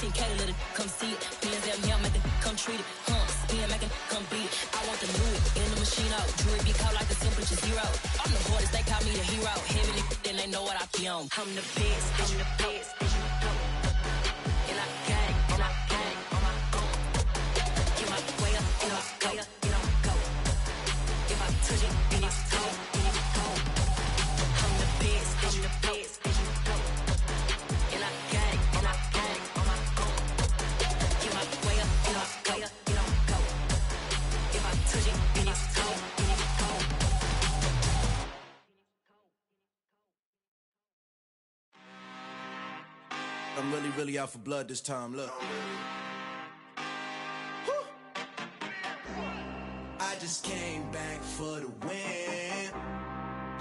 10K to let it come see it. Millions them here, make it come treat it. Spin, make it come beat it. I want the new it, in the machine out. Jewelry be caught like the temperature 0. I'm the hardest, they call me the hero. Heavy, then they know what I be on. I'm the best, I'm the best. And I got it, and I got it on my own. Get my way up, and I go, and I go. If I touch it, then it's cold, then it's cold. I'm the best, I'm the best. And I got it, and I got it on my own. Get my way up, and I go, and I go. If I touch it, then it's cold, then it's cold. I'm really out for blood this time, look. Woo. I just came back for the win.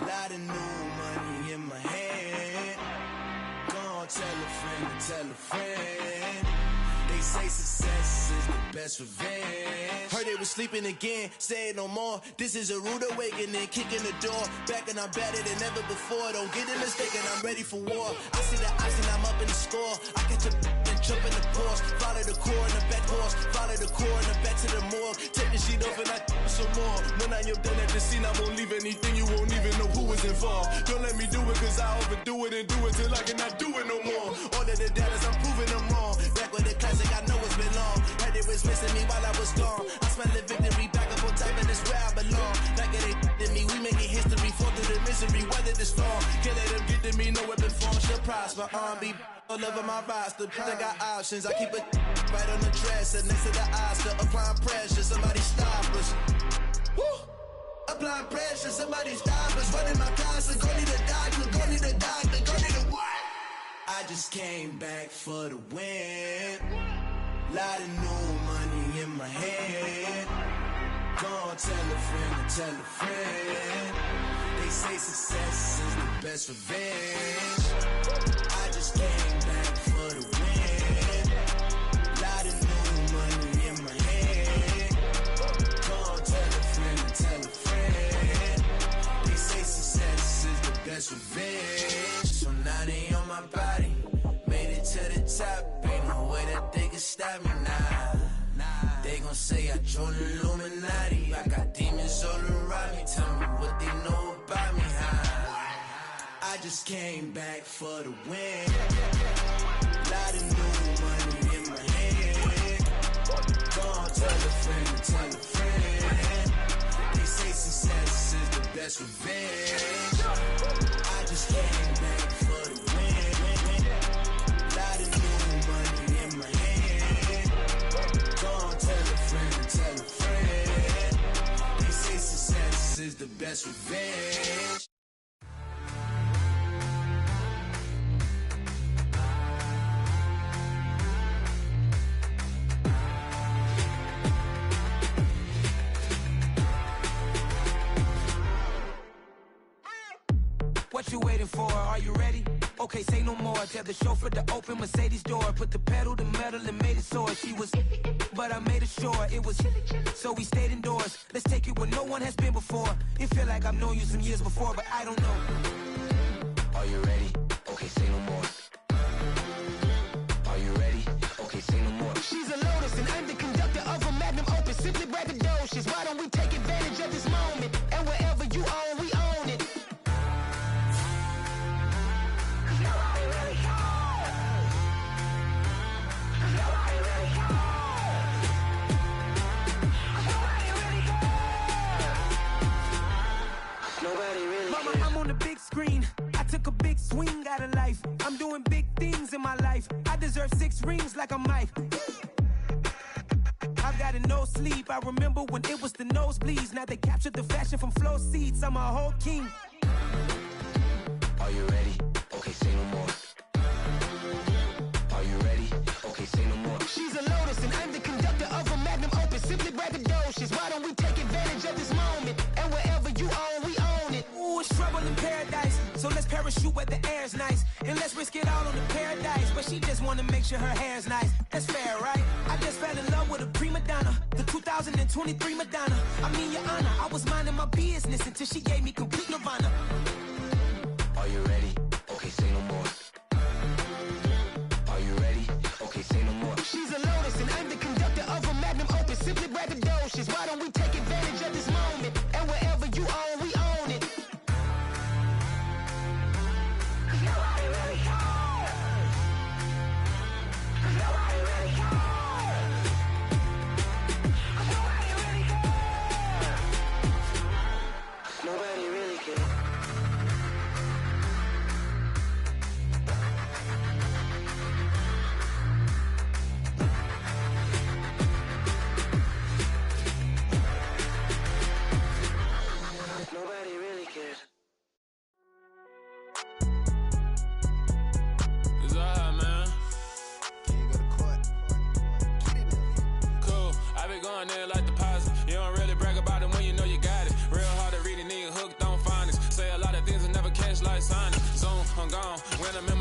Lot of new money in my hand. Gonna tell a friend to tell a friend. They say success is the best revenge. Heard they was sleeping again, say it no more. This is a rude awakening, kicking the door. Back and I'm better than ever before. Don't get it mistaken, I'm ready for war. I see the icing, I'm up in the score. I catch a and jump in the course. Follow the core in the back horse. Follow the core in the back to the morgue. Take the sheet off and I some more. When I am done at the scene, I won't leave anything. You won't even know who was involved. Don't let me do it, cause I overdo it and do it till I cannot do it no more. All of the doubters, I'm proving them wrong. Back with the classic, I know it's been long. Heard they was missing me while I was gone. I smell the victory, back up on top, and it's where I belong. Like it ain't to me, we making history. Fall through the misery, weather the storm. Can't let them get to me, no weapon form shall prosper. R&B all over my roster, I got options. I keep it right on the dresser, next to the Oscar. Applying pressure, somebody stop us. Woo! Applying pressure, somebody stop us. Running my closet, go need a doctor, go need a doctor, go need a what? I just came back for the win. Lot of new money in my hand. Gonna tell a friend to tell a friend. They say success is the best revenge. I just came back for the win. Lot of new money in my hand. Gonna tell a friend to tell a friend. They say success is the best revenge. So now they on my body. Made it to the top. Ain't no way that they can stop me now. They gon' say I joined the Illuminati. I got demons all around me. Tell me what they know about me, huh? I just came back for the win. Lot of new money in my hand. Gonna tell a friend to tell a friend. They say success is the best revenge. I just came back for the win. Lot of new money in my hand. Gonna tell a friend to tell a friend. They say success is the best revenge. What you waiting for? Are you ready? Okay, say no more. Tell the chauffeur to open Mercedes door. Put the pedal to metal and made it soar. She was, but I made it sure it was. So we stayed indoors. Let's take it where no one has been before. It feel like I've known you some years before, but I don't know. Are you ready? Okay, say no more. Are you ready? Okay, say no more. She's a Lotus and I'm the conductor of a Magnum Opus. Simply braggadocious. Why don't we take advantage of this moment? And wherever you own, we own it. Mama, I'm on the big screen. I took a big swing out of life. I'm doing big things in my life. I deserve 6 rings like I'm Mike. I've got no sleep. I remember when it was the nosebleeds. Now they captured the fashion from flow seats. I'm a whole king. Are you ready? Okay, say no more. Are you ready? Okay, say no more. She's a Lotus and I'm the conductor of a Magnum Opus. Simply braggadocious. Why don't we take advantage of this moment? And wherever you own, we own it. Ooh, it's trouble in paradise. So let's parachute where the air's nice. And let's risk it all on the paradise. But she just wanna make sure her hair's nice. That's fair, right? I just fell in love with a prima donna. The 2023 Madonna. I mean, your honor, I was minding my business until she gave me complete nirvana. Are you ready? Okay, say no more. Are you ready? Okay, say no more.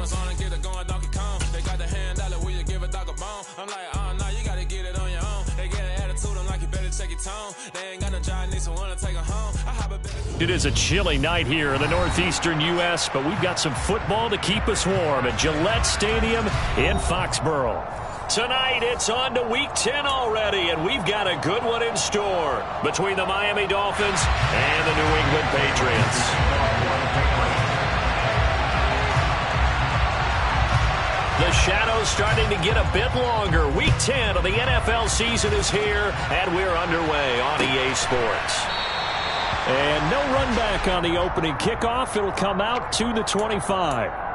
Amazon and get it going Donkey Kong. They got the hand dollar, will you give a dog a bone? I'm like, oh no, you gotta get it on your own. They get an attitude, I'm like, you better check your tone. They ain't got no job, need someone to take her home. It is a chilly night here in the northeastern U.S., but we've got some football to keep us warm at Gillette Stadium in Foxborough. Tonight, it's on to Week 10 already, and we've got a good one in store between the Miami Dolphins and the New England Patriots. The shadow's starting to get a bit longer. Week 10 of the NFL season is here, and we're underway on EA Sports. And no run back on the opening kickoff. It'll come out to the 25.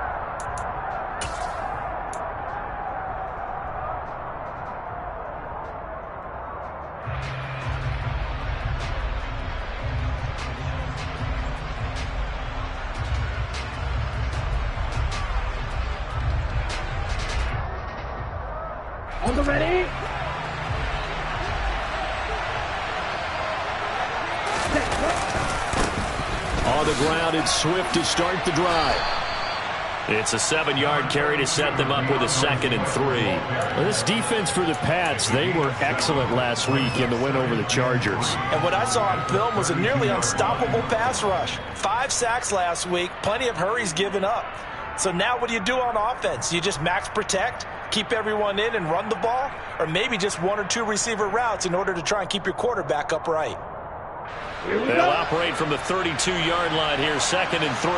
On the ready. On the ground, it's Swift to start the drive. It's a 7-yard carry to set them up with a 2nd and 3. Well, this defense for the Pats, they were excellent last week in the win over the Chargers. And what I saw on film was a nearly unstoppable pass rush. 5 sacks last week, plenty of hurries given up. So now what do you do on offense? You just max protect, keep everyone in and run the ball, or maybe just 1 or 2 receiver routes in order to try and keep your quarterback upright. They'll operate from the 32-yard line here, 2nd and 3.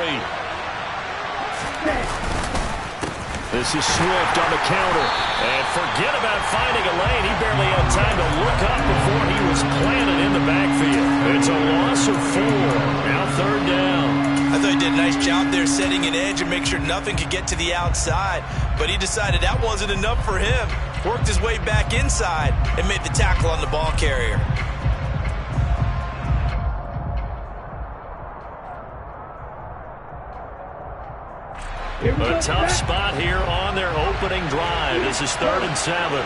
This is Swift on the counter. And forget about finding a lane. He barely had time to look up before he was planted in the backfield. It's a loss of 4. Now 3rd down. I thought he did a nice job there setting an edge and make sure nothing could get to the outside. But he decided that wasn't enough for him. Worked his way back inside and made the tackle on the ball carrier. A tough spot here on their opening drive. This is 3rd and 7.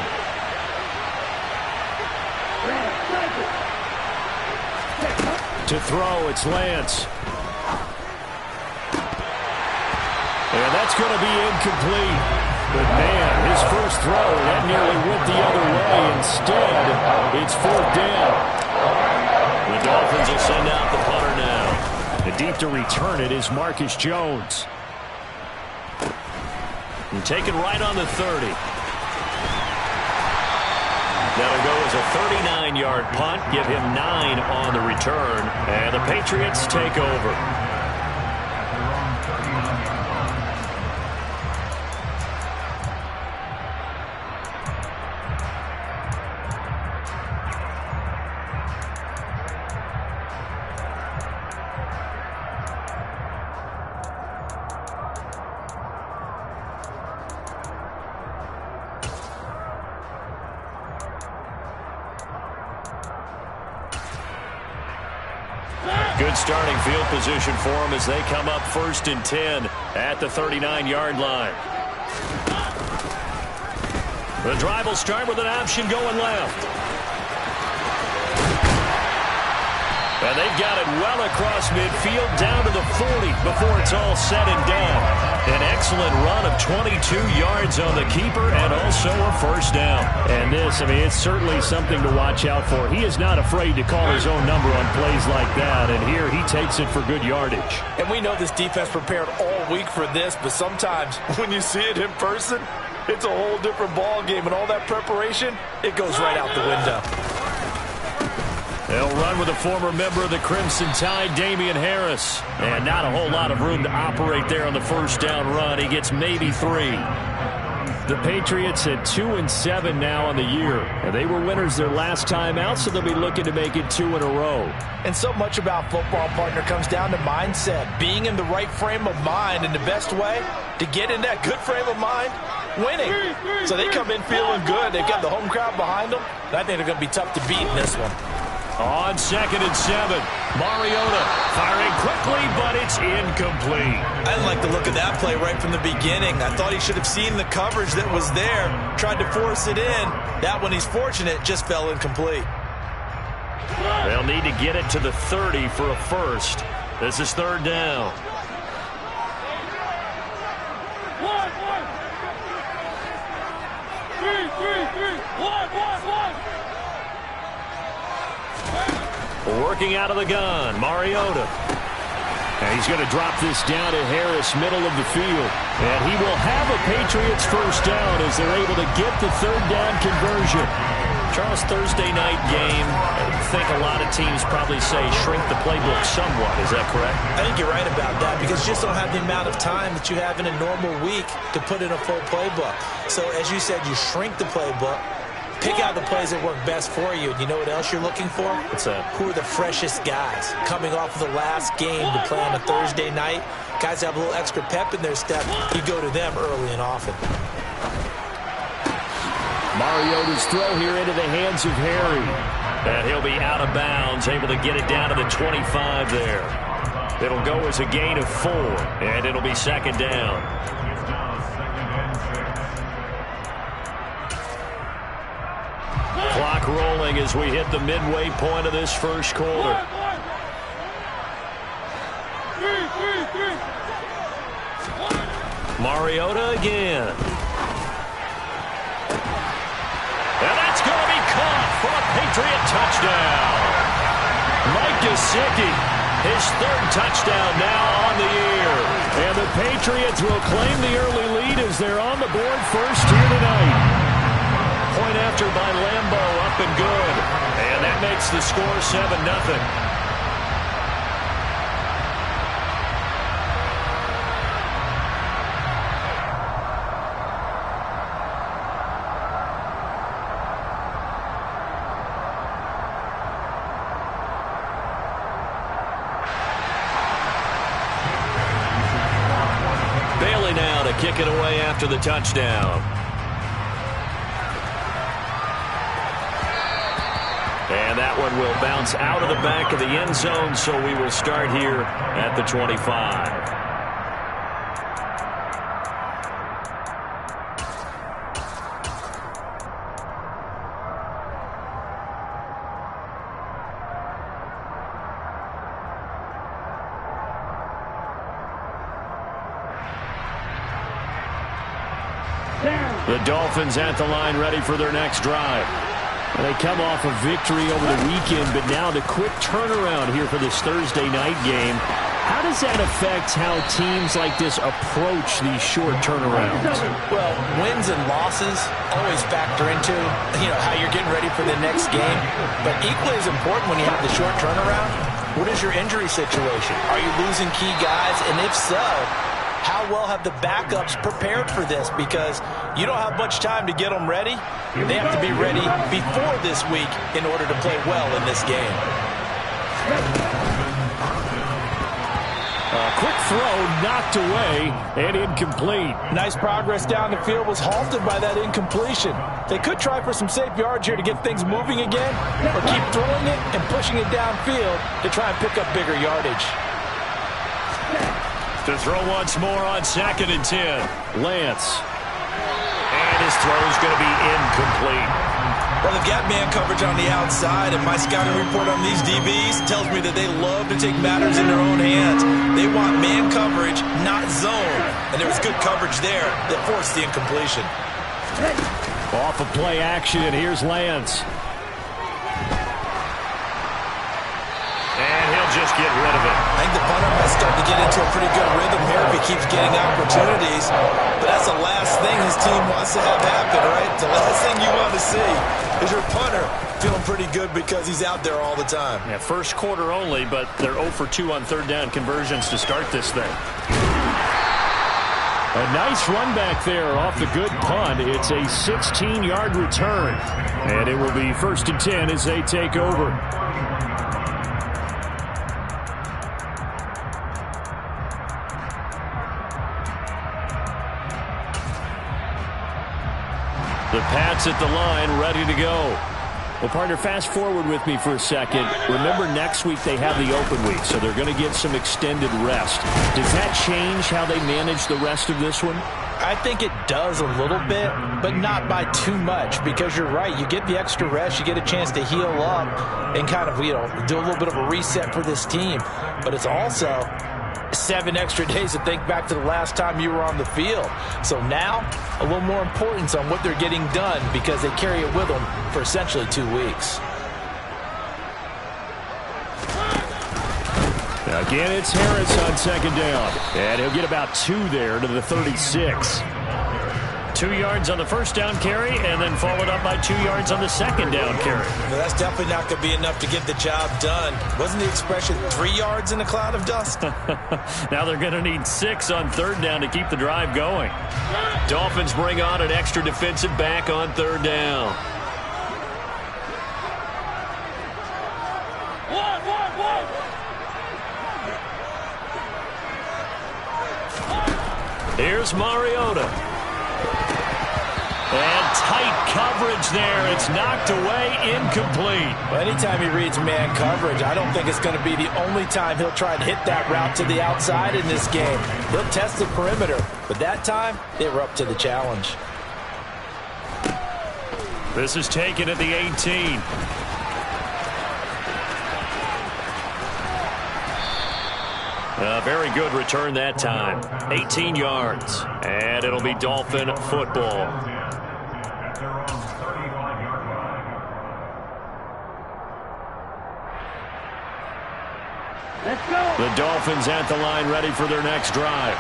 To throw, it's Lance. And that's going to be incomplete. But, man, his first throw, that nearly went the other way. Instead, it's 4th down. The Dolphins will send out the punter now. And deep to return it is Marcus Jones. And taken right on the 30. That'll go as a 39-yard punt. Give him 9 on the return. And the Patriots take over. Good starting field position for them as they come up 1st and 10 at the 39-yard line. The drive will start with an option going left. And they've got it well across midfield down to the 40 before it's all said and done. An excellent run of 22 yards on the keeper and also a 1st down. And this, I mean, it's certainly something to watch out for. He is not afraid to call his own number on plays like that, and here he takes it for good yardage. And we know this defense prepared all week for this, but sometimes when you see it in person, it's a whole different ball game, and all that preparation, it goes right out the window. They'll run with a former member of the Crimson Tide, Damian Harris. And not a whole lot of room to operate there on the 1st down run. He gets maybe 3. The Patriots at 2-7 now on the year. And they were winners their last time out, so they'll be looking to make it 2 in a row. And so much about football, partner, comes down to mindset. Being in the right frame of mind, and the best way to get in that good frame of mind, winning. So they come in feeling good. They've got the home crowd behind them. And I think they're going to be tough to beat in this one. On 2nd and 7, Mariota firing quickly, but it's incomplete. I didn't like the look of that play right from the beginning. I thought he should have seen the coverage that was there, tried to force it in. That one, he's fortunate, just fell incomplete. They'll need to get it to the 30 for a 1st. This is 3rd down. Working out of the gun, Mariota. And he's going to drop this down to Harris, middle of the field. And he will have a Patriots first down as they're able to get the third down conversion. Charles, Thursday night game, I think a lot of teams probably say shrink the playbook somewhat. Is that correct? I think you're right about that because you just don't have the amount of time that you have in a normal week to put in a full playbook. So as you said, you shrink the playbook. Pick out the plays that work best for you. And you know what else you're looking for? What's that? Who are the freshest guys coming off of the last game to play on a Thursday night? Guys have a little extra pep in their step. You go to them early and often. Mariota's throw here into the hands of Harry. And he'll be out of bounds, able to get it down to the 25 there. It'll go as a gain of 4, and it'll be second down. Clock rolling as we hit the midway point of this first quarter. Mariota again. And that's going to be caught for a Patriot touchdown. Mike Gesicki, his third touchdown now on the year. And the Patriots will claim the early lead as they're on the board first here tonight. Point after by Lambeau, up and good. And that makes the score 7-0. Bailey now to kick it away after the touchdown. And that one will bounce out of the back of the end zone, so we will start here at the 25. The Dolphins at the line, ready for their next drive. They come off a victory over the weekend, but now the quick turnaround here for this Thursday night game. How does that affect how teams like this approach these short turnarounds? Well, wins and losses always factor into, how you're getting ready for the next game. But equally as important when you have the short turnaround, what is your injury situation? Are you losing key guys? And if so, how well have the backups prepared for this? Because you don't have much time to get them ready. They have to be ready before this week in order to play well in this game. A quick throw knocked away and incomplete. Nice progress down the field was halted by that incompletion. They could try for some safe yards here to get things moving again, or keep throwing it and pushing it downfield to try and pick up bigger yardage. To throw once more on 2nd and 10. Lance. And his throw is going to be incomplete. Well, they've got man coverage on the outside, and my scouting report on these DBs tells me that they love to take matters in their own hands. They want man coverage, not zone. And there was good coverage there that forced the incompletion. Off of play action, and here's Lance. And he'll just get rid of it. I think the punter might start to get into a pretty good rhythm here if he keeps getting opportunities. But that's the last thing his team wants to have happen, right? The last thing you want to see is your punter feeling pretty good because he's out there all the time. Yeah, first quarter only, but they're 0 for 2 on third down conversions to start this thing. A nice run back there off the good punt. It's a 16-yard return. And it will be 1st and 10 as they take over. The Pats at the line, ready to go. Well, partner, fast forward with me for a second. Remember, next week they have the open week, so they're going to get some extended rest. Does that change how they manage the rest of this one? I think it does a little bit, but not by too much, because you're right. You get the extra rest. You get a chance to heal up and kind of, do a little bit of a reset for this team. But it's also 7 extra days to think back to the last time you were on the field. So now, a little more importance on what they're getting done because they carry it with them for essentially 2 weeks. Again, it's Harris on second down. And he'll get about 2 there to the 36. 2 yards on the first down carry, and then followed up by 2 yards on the second down carry. Well, that's definitely not going to be enough to get the job done. Wasn't the expression 3 yards in a cloud of dust? Now they're going to need 6 on third down to keep the drive going. Dolphins bring on an extra defensive back on third down. Here's Mariota. And tight coverage there. It's knocked away, incomplete. Well, anytime he reads man coverage, I don't think it's going to be the only time he'll try to hit that route to the outside in this game. He'll test the perimeter, but that time they were up to the challenge. This is taken at the 18. A very good return that time. 18 yards. And it'll be Dolphin football. Let's go. The Dolphins at the line ready for their next drive.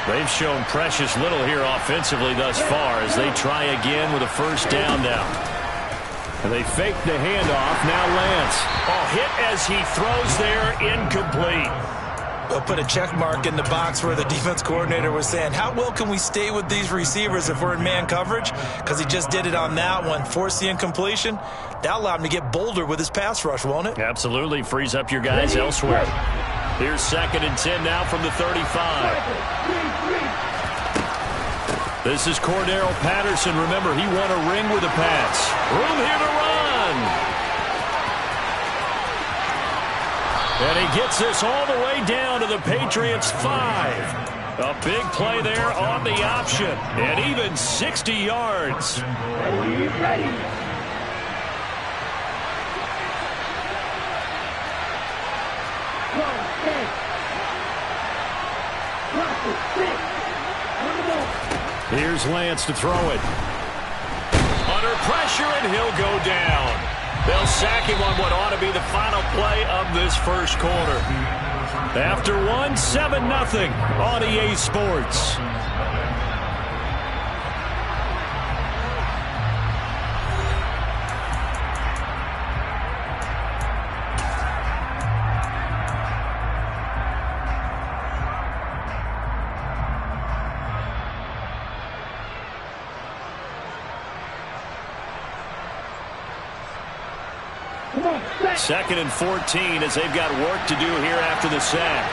They've shown precious little here offensively thus far as they try again with a first down now. And they fake the handoff. Now Lance. Oh, hit as he throws there, incomplete. We'll put a check mark in the box where the defense coordinator was saying, how well can we stay with these receivers if we're in man coverage? Because he just did it on that one, forced the incompletion. That'll allow him to get bolder with his pass rush, won't it? Absolutely. Frees up your guys elsewhere. Here's 2nd and 10 now from the 35. This is Cordero Patterson. Remember, he won a ring with a pass. Room here to run. And he gets this all the way down to the Patriots' 5. A big play there on the option. And even 60 yards. Ready. Here's Lance to throw it. Under pressure, and he'll go down. They'll sack him on what ought to be the final play of this first quarter. After one, 7-0 on EA Sports. Second and 14 as they've got work to do here after the sack.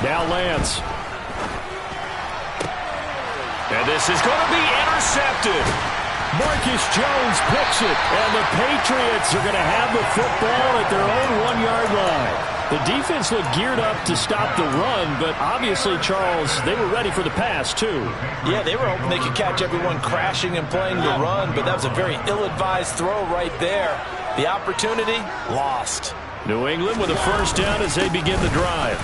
Now Lance. And this is going to be intercepted. Marcus Jones picks it, and the Patriots are going to have the football at their own 1-yard line. The defense looked geared up to stop the run, but obviously, Charles, they were ready for the pass, too. Yeah, they were hoping they could catch everyone crashing and playing the run, but that was a very ill-advised throw right there. The opportunity, lost. New England with a first down as they begin the drive.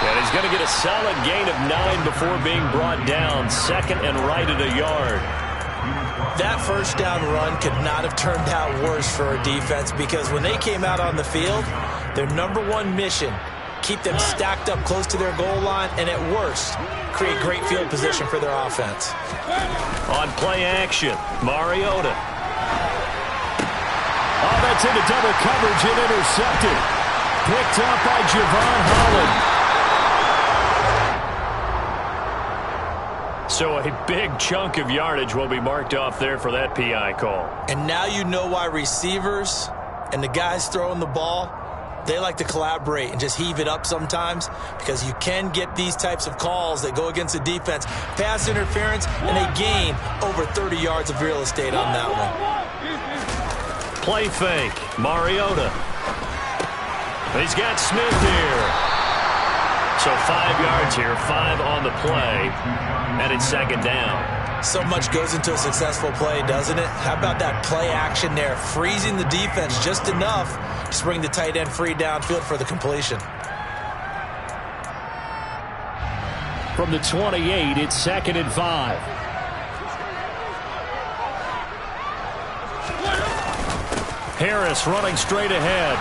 And he's going to get a solid gain of 9 before being brought down. 2nd and right at a yard. That first down run could not have turned out worse for a defense because when they came out on the field, their #1 mission, keep them stacked up close to their goal line, and at worst, create great field position for their offense. On play action, Mariota. Oh, that's into double coverage and intercepted. Picked up by Javon Holland. So a big chunk of yardage will be marked off there for that PI call. And now you know why receivers and the guys throwing the ball, they like to collaborate and just heave it up sometimes because you can get these types of calls that go against the defense. Pass interference, and they gain over 30 yards of real estate on that one. Play fake. Mariota. He's got Smith here. So 5 yards here, 5 on the play, and it's 2nd down. So much goes into a successful play, doesn't it? How about that play action there, freezing the defense just enough to bring the tight end free downfield for the completion. From the 28, it's 2nd and 5. Harris running straight ahead.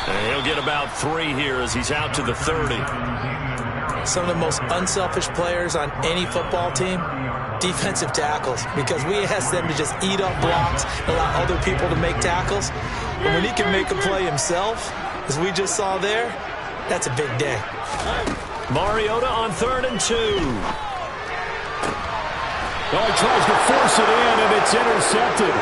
And he'll get about 3 here as he's out to the 30. Some of the most unselfish players on any football team, defensive tackles, because we ask them to just eat up blocks and allow other people to make tackles. But when he can make a play himself, as we just saw there, that's a big day. Mariota on 3rd and 2. Oh, he tries to force it in, and it's intercepted.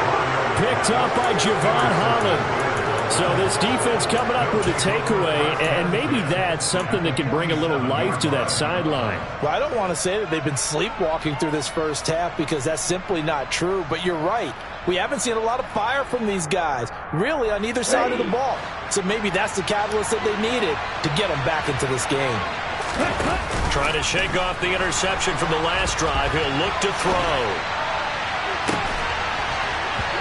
Picked up by Javon Holland. So this defense coming up with a takeaway, and maybe that's something that can bring a little life to that sideline. Well, I don't want to say that they've been sleepwalking through this first half because that's simply not true, but you're right. We haven't seen a lot of fire from these guys, really, on either side of the ball. So maybe that's the catalyst that they needed to get them back into this game. Trying to shake off the interception from the last drive. He'll look to throw.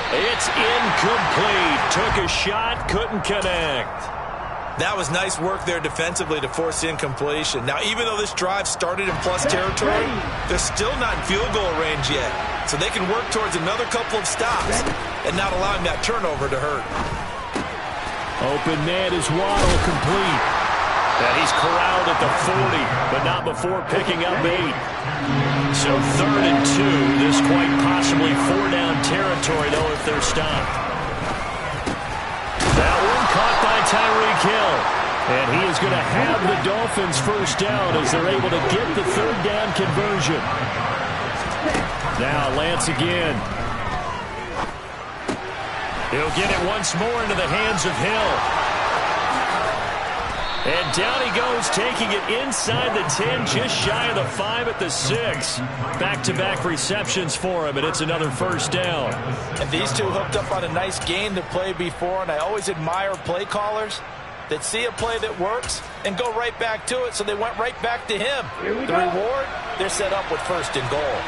It's incomplete. Took a shot, couldn't connect. That was nice work there defensively to force incompletion. Now, even though this drive started in plus territory, they're still not in field goal range yet. So they can work towards another couple of stops and not allowing that turnover to hurt. Open man is Waddle, complete. And he's corralled at the 40, but not before picking up 8. So 3rd and 2. This quite possibly 4-down territory, though, if they're stopped. That one caught by Tyreek Hill. And he is going to have the Dolphins first down as they're able to get the 3rd down conversion. Now Lance again. He'll get it once more into the hands of Hill. And down he goes, taking it inside the 10, just shy of the 5 at the 6. Back-to-back receptions for him, and it's another first down. And these two hooked up on a nice game to play before, and I always admire play callers that see a play that works and go right back to it, so they went right back to him. The reward, they're set up with 1st and goal.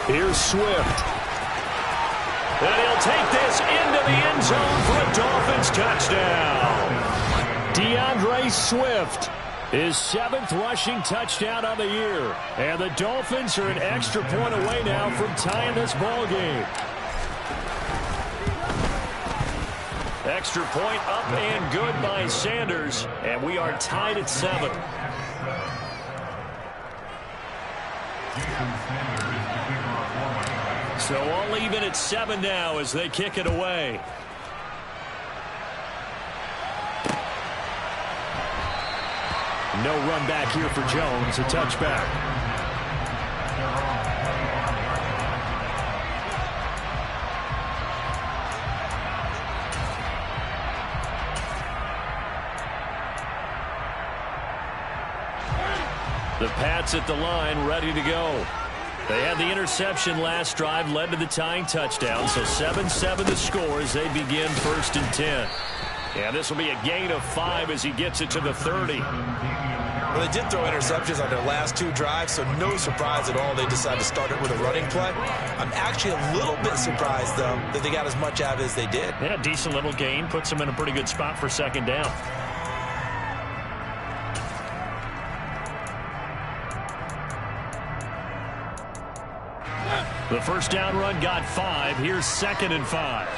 Here's Swift. And he'll take this into the end zone for a Dolphins touchdown. DeAndre Swift, his 7th rushing touchdown on the year. And the Dolphins are an extra point away now from tying this ball game. Extra point up and good by Sanders. And we are tied at 7. So all even at 7 now as they kick it away. No run back here for Jones. A touchback. The Pats at the line, ready to go. They had the interception last drive, led to the tying touchdown. So 7-7 the score as they begin 1st and 10. And this will be a gain of 5 as he gets it to the 30. Well, they did throw interceptions on their last 2 drives, so no surprise at all they decided to start it with a running play. I'm actually a little bit surprised, though, that they got as much out of it as they did. Yeah, decent little gain. Puts them in a pretty good spot for 2nd down. The first down run got 5. Here's 2nd and 5.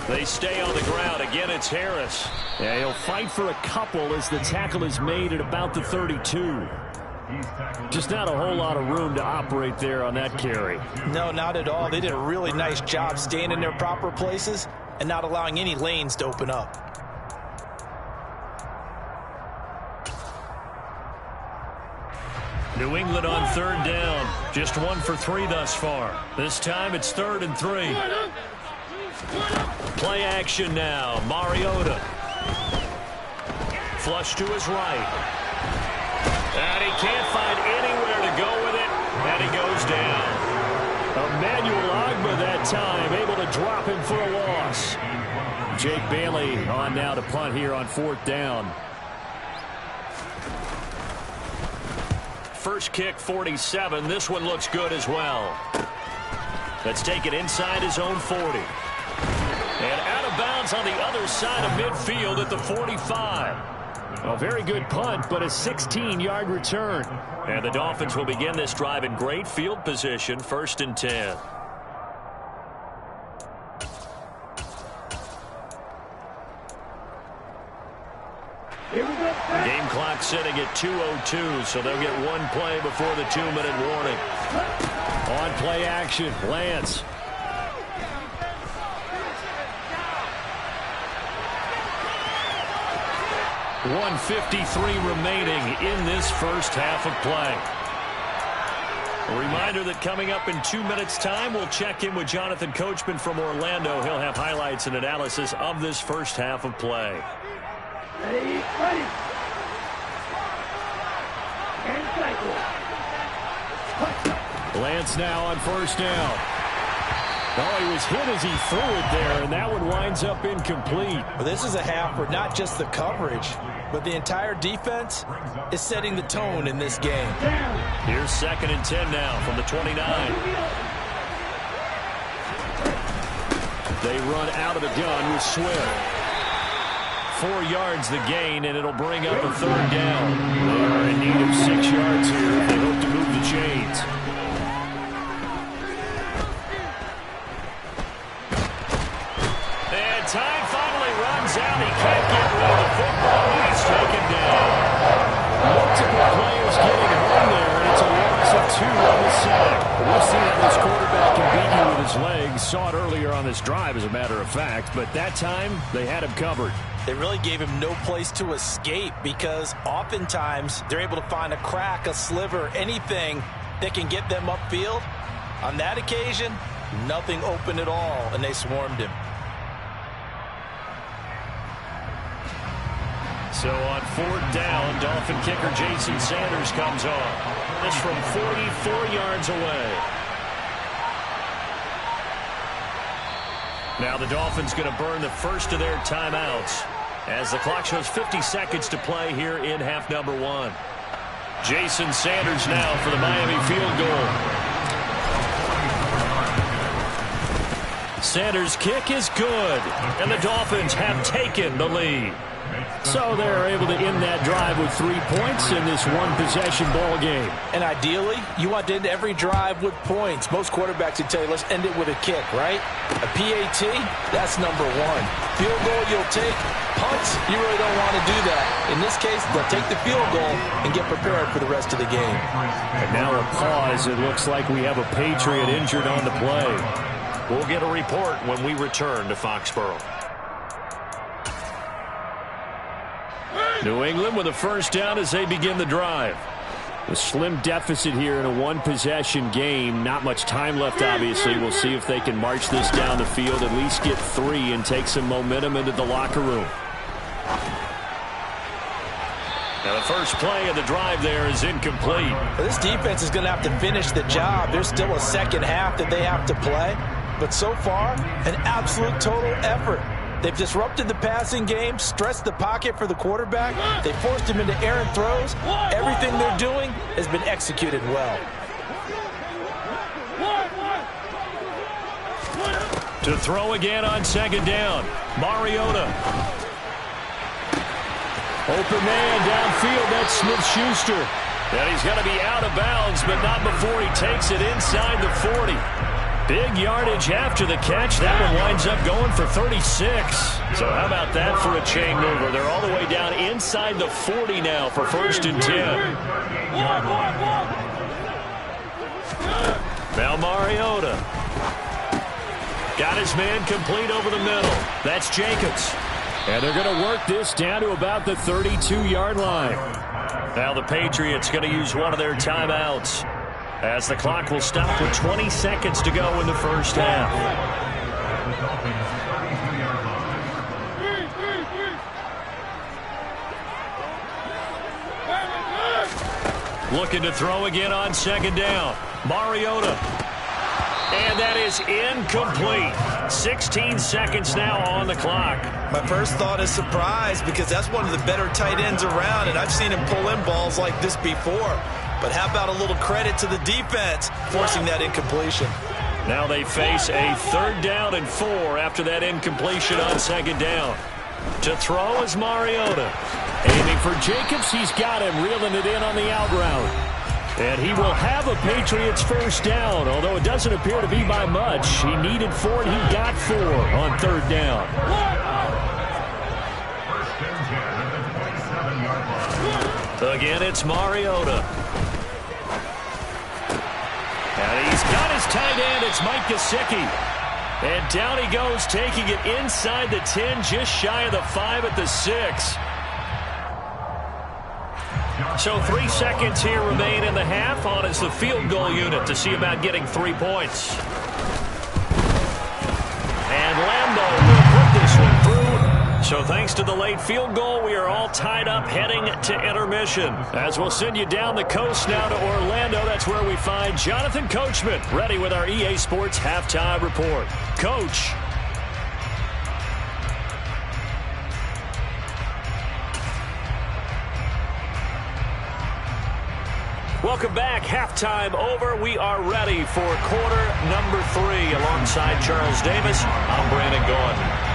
They stay on the ground. Again, it's Harris. Yeah, he'll fight for a couple as the tackle is made at about the 32. Just not a whole lot of room to operate there on that carry. No, not at all. They did a really nice job staying in their proper places and not allowing any lanes to open up. New England on 3rd down. Just 1 for 3 thus far. This time it's 3rd and 3. Play action now. Mariota. Flush to his right. And he can't find anywhere to go with it. And he goes down. Emmanuel Ogbah that time able to drop him for a loss. Jake Bailey on now to punt here on 4th down. First kick, 47. This one looks good as well. Let's take it inside his own 40. And out of bounds on the other side of midfield at the 45. A very good punt, but a 16-yard return. And the Dolphins will begin this drive in great field position, 1st and 10. Game clock sitting at 2:02, so they'll get one play before the 2-minute warning. On play action, Lance. .153 remaining in this first half of play. A reminder that coming up in 2 minutes' time, we'll check in with Jonathan Coachman from Orlando. He'll have highlights and analysis of this first half of play. Ready. And cycle. Lance now on 1st down. Oh, he was hit as he threw it there, and that one winds up incomplete. Well, this is a half where not just the coverage, but the entire defense is setting the tone in this game. Here's 2nd and 10 now from the 29. They run out of the gun with Swift. 4 yards the gain, and it'll bring up a 3rd down. They are in need of 6 yards here if they hope to move the chains. And time finally runs out. He can't get rid of the football. He's taken down. Multiple players getting home there, and it's a loss of 2 on the sack. We've seen how this quarterback can beat you with his legs. Saw it earlier on this drive, as a matter of fact, but that time they had him covered. They really gave him no place to escape because oftentimes they're able to find a crack, a sliver, anything that can get them upfield. On that occasion, nothing open at all, and they swarmed him. So on 4th down, Dolphin kicker Jason Sanders comes on. This from 44 yards away. Now the Dolphins going to burn the first of their timeouts as the clock shows 50 seconds to play here in half number 1. Jason Sanders now for the Miami field goal. Sanders' kick is good, and the Dolphins have taken the lead. So they're able to end that drive with 3 points in this one-possession ball game. And ideally, you want to end every drive with points. Most quarterbacks would tell you, let's end it with a kick, right? A PAT, that's number 1. Field goal you'll take. Punts, you really don't want to do that. In this case, they'll take the field goal and get prepared for the rest of the game. And now a pause. It looks like we have a Patriot injured on the play. We'll get a report when we return to Foxborough. New England with a 1st down as they begin the drive. A slim deficit here in a one-possession game. Not much time left, obviously. We'll see if they can march this down the field, at least get 3 and take some momentum into the locker room. Now the first play of the drive there is incomplete. Well, this defense is going to have to finish the job. There's still a second half that they have to play. But so far, an absolute total effort. They've disrupted the passing game, stressed the pocket for the quarterback. They forced him into errant throws. Everything they're doing has been executed well. To throw again on 2nd down, Mariota. Open man downfield, that's Smith-Schuster. And he's going to be out of bounds, but not before he takes it inside the 40. Big yardage after the catch. That one winds up going for 36. So how about that for a chain mover? They're all the way down inside the 40 now for 1st and 10. Now Mariota. Got his man complete over the middle. That's Jacobs. And they're going to work this down to about the 32-yard line. Now the Patriots going to use one of their timeouts, as the clock will stop with 20 seconds to go in the first half. Looking to throw again on 2nd down. Mariota. And that is incomplete. 16 seconds now on the clock. My first thought is surprise because that's one of the better tight ends around, and I've seen him pull in balls like this before. But how about a little credit to the defense forcing that incompletion? Now they face a 3rd down and 4 after that incompletion on 2nd down. To throw is Mariota. Aiming for Jacobs, he's got him, reeling it in on the out route. And he will have a Patriots 1st down, although it doesn't appear to be by much. He needed 4, and he got 4 on 3rd down. Again, it's Mariota. And he's got his tight end. It's Mike Gesicki. And down he goes, taking it inside the 10, just shy of the 5 at the 6. So 3 seconds here remain in the half. On is the field goal unit to see about getting 3 points. And Lambo will put this one through. So thanks to the late field goal, we are all tied up heading to intermission. As we'll send you down the coast now to Orlando. That's where we find Jonathan Coachman ready with our EA Sports Halftime Report. Coach. Welcome back. Halftime over. We are ready for quarter number 3. Alongside Charles Davis, I'm Brandon Gaudin.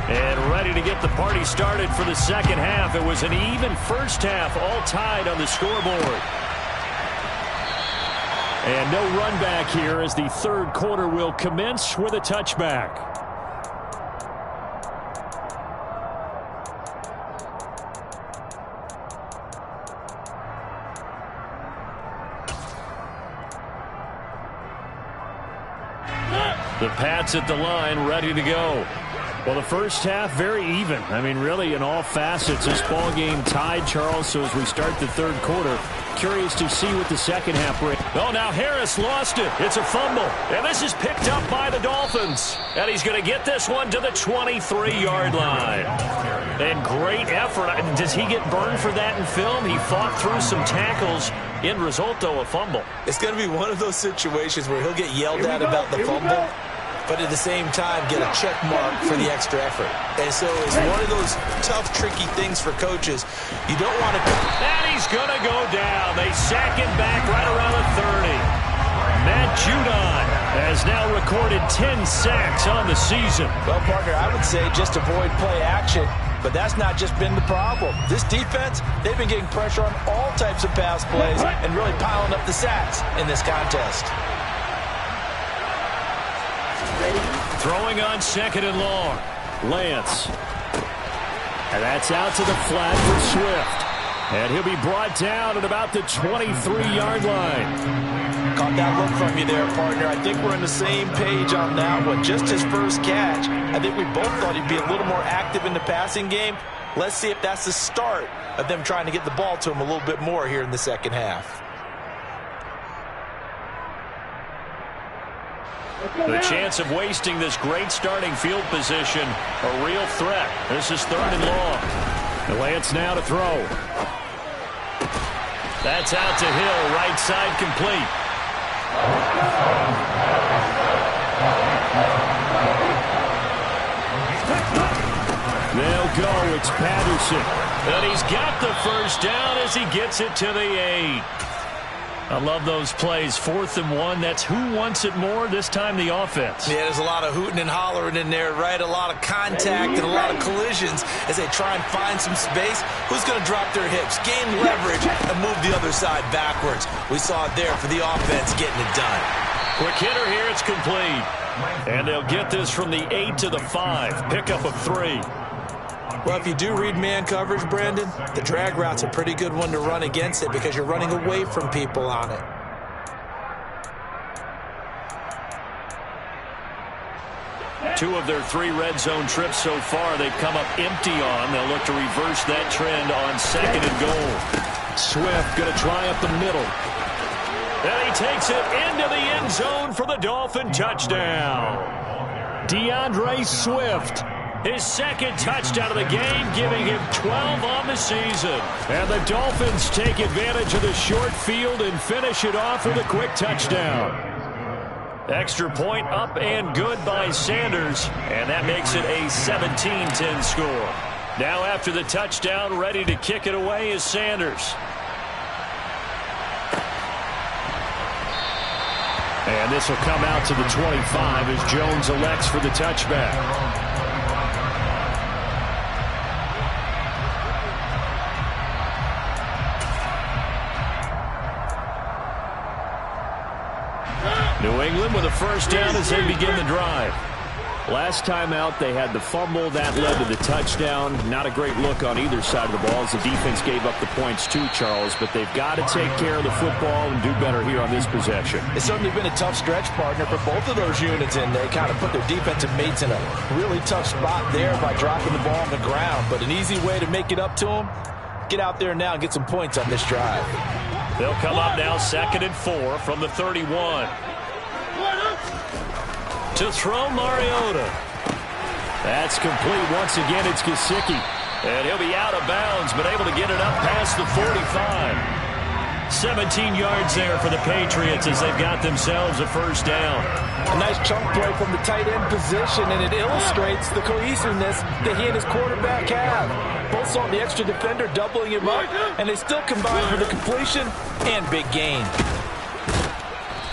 And ready to get the party started for the 2nd half. It was an even 1st half, all tied on the scoreboard. And no run back here as the 3rd quarter will commence with a touchback. The Pats at the line, ready to go. Well, the 1st half, very even. I mean, really, in all facets, this ball game tied, Charles. So as we start the 3rd quarter, curious to see what the 2nd half brings. Oh, now Harris lost it. It's a fumble. And this is picked up by the Dolphins. And he's going to get this one to the 23-yard line. And great effort. Does he get burned for that in film? He fought through some tackles. End result, though, a fumble. It's going to be one of those situations where he'll get yelled at about the fumble, but at the same time get a check mark for the extra effort. And so it's one of those tough, tricky things for coaches. You don't want to... And he's going to go down. They sack him back right around the 30. Matt Judon has now recorded 10 sacks on the season. Well, partner, I would say just avoid play action, but that's not just been the problem. This defense, they've been getting pressure on all types of pass plays and really piling up the sacks in this contest. Throwing on 2nd and long. Lance. And that's out to the flat for Swift. And he'll be brought down at about the 23-yard line. Caught that look from you there, partner. I think we're on the same page on that one. Just his first catch. I think we both thought he'd be a little more active in the passing game. Let's see if that's the start of them trying to get the ball to him a little bit more here in the 2nd half. The chance of wasting this great starting field position, a real threat. This is 3rd and long. Lance now to throw. That's out to Hill, right side complete. They'll go. It's Patterson. And he's got the 1st down as he gets it to the 8. I love those plays. 4th and 1. That's who wants it more, this time the offense. Yeah, there's a lot of hooting and hollering in there, right? A lot of contact and a lot of collisions as they try and find some space. Who's going to drop their hips, gain leverage, and move the other side backwards? We saw it there for the offense getting it done. Quick hitter here. It's complete. And they'll get this from the 8 to the 5. Pickup of 3. Well, if you do read man coverage, Brandon, the drag route's a pretty good one to run against it because you're running away from people on it. Two of their 3 red zone trips so far they've come up empty on. They'll look to reverse that trend on 2nd and goal. Swift going to try up the middle. And he takes it into the end zone for the Dolphin touchdown. DeAndre Swift. His second touchdown of the game, giving him 12 on the season. And the Dolphins take advantage of the short field and finish it off with a quick touchdown. Extra point up and good by Sanders, and that makes it a 17-10 score. Now after the touchdown, ready to kick it away is Sanders. And this will come out to the 25 as Jones elects for the touchback. New England with a first down as they begin the drive. Last time out, they had the fumble. That led to the touchdown. Not a great look on either side of the ball as the defense gave up the points too, Charles. But they've got to take care of the football and do better here on this possession. It's certainly been a tough stretch, partner, for both of those units, and they kind of put their defensive mates in a really tough spot there by dropping the ball on the ground. But an easy way to make it up to them, get out there now and get some points on this drive. They'll come up now 2nd and 4 from the 31. To throw Mariota. That's complete. Once again, it's Gesicki. And he'll be out of bounds, but able to get it up past the 45. 17 yards there for the Patriots as they've got themselves a first down. A nice chunk play from the tight end position, and it illustrates the cohesiveness that he and his quarterback have. Both saw the extra defender doubling him up, and they still combined for the completion and big gain.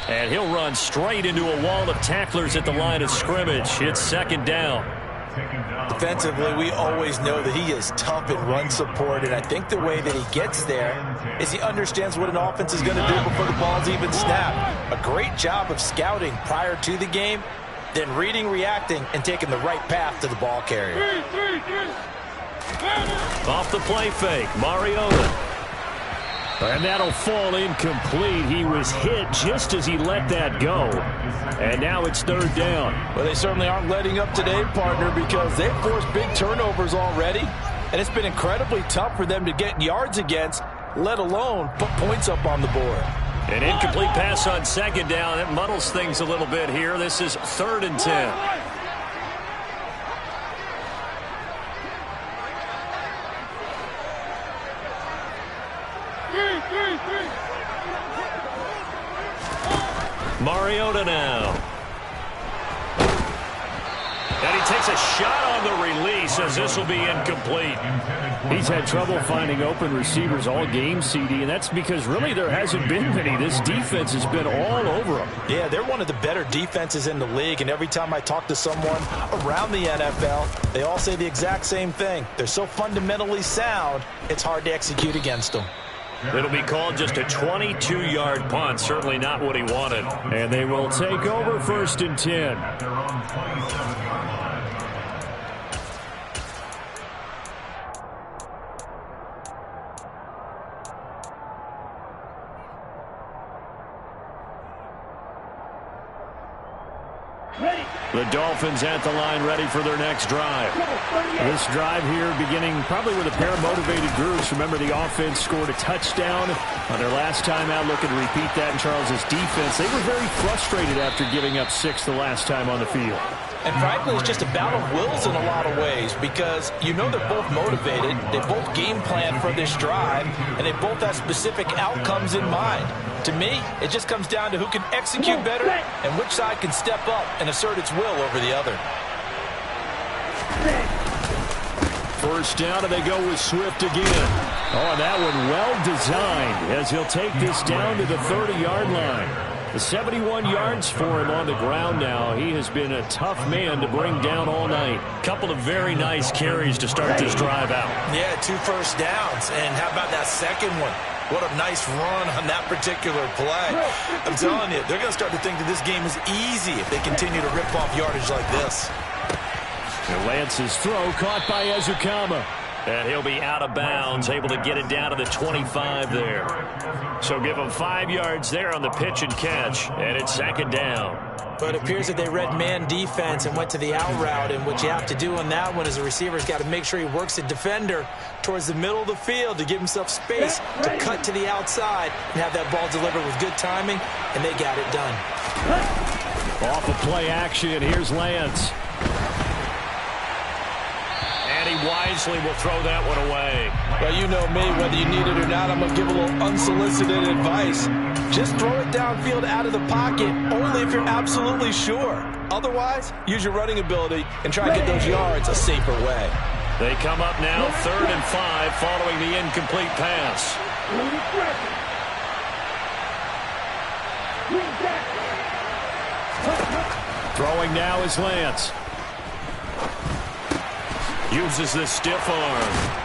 And he'll run straight into a wall of tacklers at the line of scrimmage. It's 2nd down. Defensively, we always know that he is tough in run support, and I think the way that he gets there is he understands what an offense is going to do before the ball's even snapped. A great job of scouting prior to the game, then reading, reacting, and taking the right path to the ball carrier. Off the play fake, Mariota. And that'll fall incomplete. He was hit just as he let that go. And now it's 3rd down. Well, they certainly aren't letting up today, partner, because they've forced big turnovers already. And it's been incredibly tough for them to get yards against, let alone put points up on the board. An incomplete pass on 2nd down. It muddles things a little bit here. This is 3rd and 10. Mariota now. And he takes a shot on the release as this will be incomplete. He's had trouble finding open receivers all game, CD, and that's because really there hasn't been many. This defense has been all over them. Yeah, they're one of the better defenses in the league, and every time I talk to someone around the NFL, they all say the exact same thing. They're so fundamentally sound, it's hard to execute against them. It'll be called just a 22-yard punt. Certainly not what he wanted. And they will take over 1st and 10. The Dolphins at the line ready for their next drive. This drive here beginning probably with a pair of motivated groups. Remember, the offense scored a touchdown on their last time out. Looking to repeat that in Charles's defense. They were very frustrated after giving up 6 the last time on the field. And frankly, it's just a battle of wills in a lot of ways because you know they're both motivated, they both game plan for this drive, and they both have specific outcomes in mind. To me, it just comes down to who can execute better and which side can step up and assert its will over the other. First down, and they go with Swift again. Oh, that one well designed as he'll take this down to the 30-yard line. The 71 yards for him on the ground now. He has been a tough man to bring down all night. Couple of very nice carries to start this drive out. Yeah, 2 first downs. And how about that second one? What a nice run on that particular play. I'm telling you, they're going to start to think that this game is easy if they continue to rip off yardage like this. And Lance's throw caught by Ezukama. And he'll be out of bounds, able to get it down to the 25 there. So give him 5 yards there on the pitch and catch, and it's 2nd down. But it appears that they read man defense and went to the out route, and what you have to do on that one is the receiver's got to make sure he works the defender towards the middle of the field to give himself space to cut to the outside and have that ball delivered with good timing, and they got it done. Off of play action, here's Lance. wisely will throw that one away. Well, you know me, whether you need it or not, I'm going to give a little unsolicited advice. Just throw it downfield out of the pocket, only if you're absolutely sure. Otherwise, use your running ability and try and get those yards a safer way. They come up now 3rd and 5 following the incomplete pass. Throwing now is Lance. Uses the stiff arm.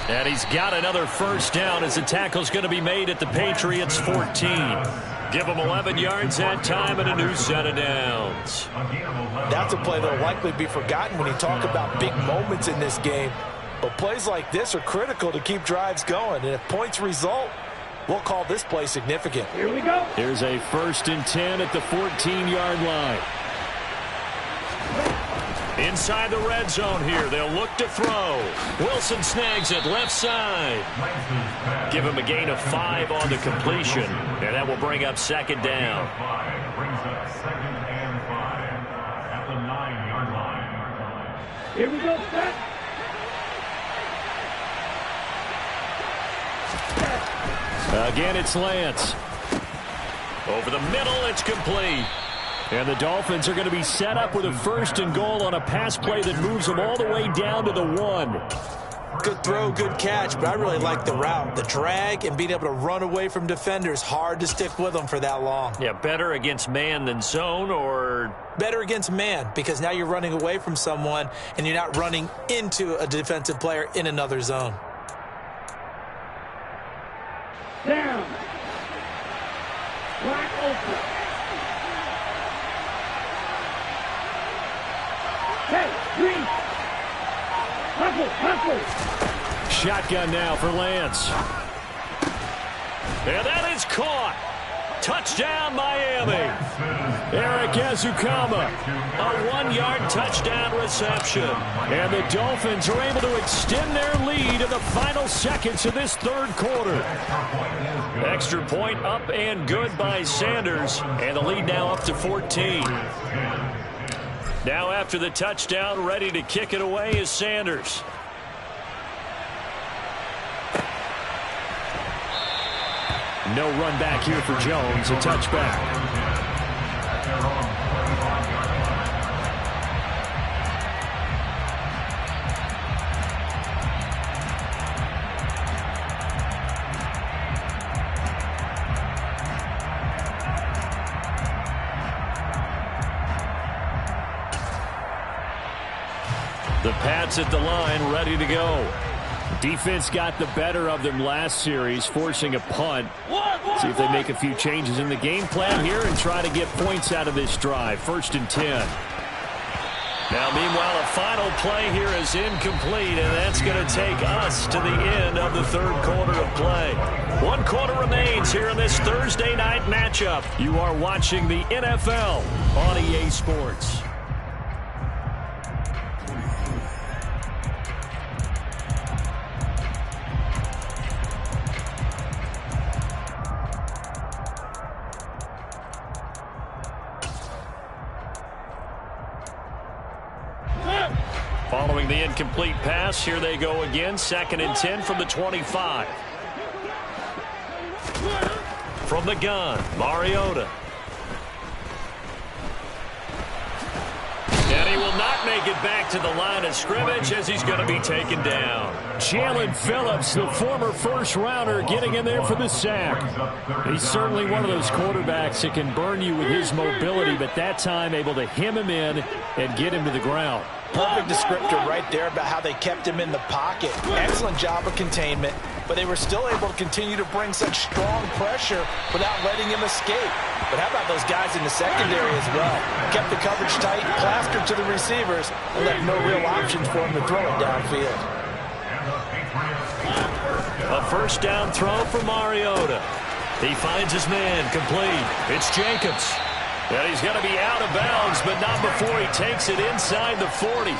And he's got another first down as the tackle's going to be made at the Patriots' 14. Give them 11 yards that time and a new set of downs. That's a play that will likely be forgotten when you talk about big moments in this game. But plays like this are critical to keep drives going. And if points result, we'll call this play significant. Here we go. Here's a 1st and 10 at the 14-yard line. Inside the red zone here. They'll look to throw. Wilson snags it left side. Give him a gain of 5 on the completion. And that will bring up 2nd down. Here we go, set. Again, it's Lance. Over the middle, it's complete. And the Dolphins are going to be set up with a 1st and goal on a pass play that moves them all the way down to the 1. Good throw, good catch, but I really like the route. The drag and being able to run away from defenders, hard to stick with them for that long. Yeah, better against man than zone, or? Better against man, because now you're running away from someone and you're not running into a defensive player in another zone. Down. Black open. Hey, green. Hustle. Shotgun now for Lance. And that is caught. Touchdown, Miami. Eric Ezukama, a 1-yard touchdown reception. And the Dolphins are able to extend their lead in the final seconds of this 3rd quarter. Extra point up and good by Sanders. And the lead now up to 14. Now after the touchdown, ready to kick it away is Sanders. No run back here for Jones, a touchback. The Pats at the line, ready to go. Defense got the better of them last series, forcing a punt. See if they make a few changes in the game plan here and try to get points out of this drive. 1st and 10. Now, meanwhile, a final play here is incomplete, and that's going to take us to the end of the 3rd quarter of play. 1 quarter remains here in this Thursday night matchup. You are watching the NFL on EA Sports. Following the incomplete pass, here they go again. 2nd and 10 from the 25. From the gun, Mariota. And he will not make it back to the line of scrimmage as he's going to be taken down. Jalen Phillips, the former first-rounder, getting in there for the sack. He's certainly one of those quarterbacks that can burn you with his mobility, but that time able to hem him in and get him to the ground. Perfect descriptor right there about how they kept him in the pocket. Excellent job of containment, but they were still able to continue to bring such strong pressure without letting him escape. But how about those guys in the secondary as well? Kept the coverage tight, plastered to the receivers, and left no real options for him to throw it downfield. A 1st down throw for Mariota. He finds his man, complete. It's Jacobs. And he's going to be out of bounds, but not before he takes it inside the 40.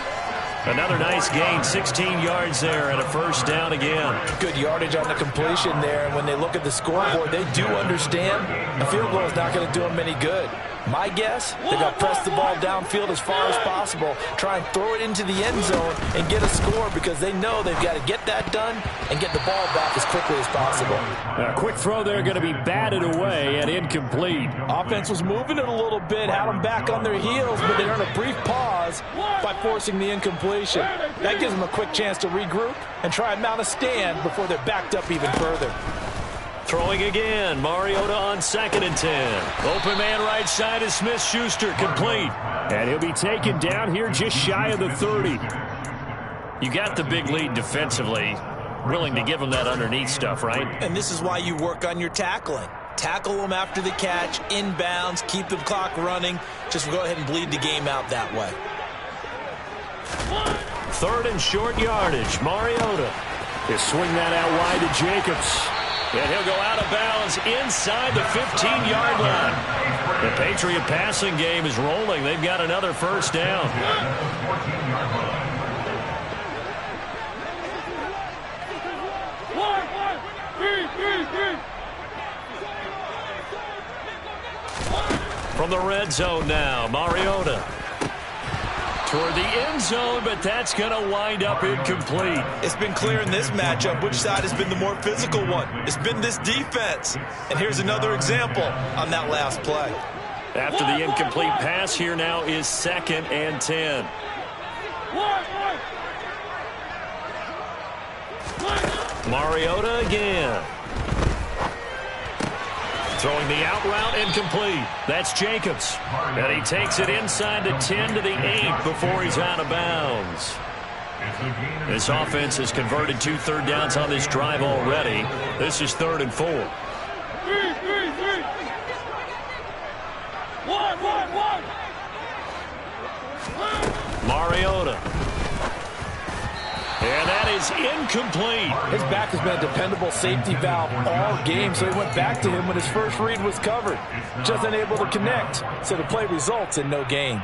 Another nice gain, 16 yards there, and a 1st down again. Good yardage on the completion there, and when they look at the scoreboard, they do understand a field goal is not going to do them any good. My guess, they're going to press the ball downfield as far as possible, try and throw it into the end zone and get a score because they know they've got to get that done and get the ball back as quickly as possible. A quick throw there going to be batted away and incomplete. Offense was moving it a little bit, had them back on their heels, but they earned a brief pause by forcing the incompletion. That gives them a quick chance to regroup and try and mount a stand before they're backed up even further. Throwing again, Mariota on 2nd and 10. Open man right side is Smith-Schuster, complete. And he'll be taken down here just shy of the 30. You got the big lead defensively. Willing to give them that underneath stuff, right? And this is why you work on your tackling. Tackle them after the catch, inbounds, keep the clock running. Just go ahead and bleed the game out that way. 3rd and short yardage, Mariota. They swing that out wide to Jacobs. And he'll go out of bounds inside the 15-yard line. The Patriot passing game is rolling. They've got another first down. From the red zone now, Mariota. Toward the end zone, but that's going to wind up incomplete. It's been clear in this matchup which side has been the more physical one. It's been this defense. And here's another example on that last play. After the incomplete pass, here now is 2nd and 10. Mariota again. Throwing the out route incomplete. That's Jacobs. And he takes it inside the 10 to the 8 before he's out of bounds. This offense has converted 2 third downs on this drive already. This is 3rd and 4. Mariota. And that is incomplete. His back has been a dependable safety valve all game, so he went back to him when his first read was covered. Just unable to connect, so the play results in no gain.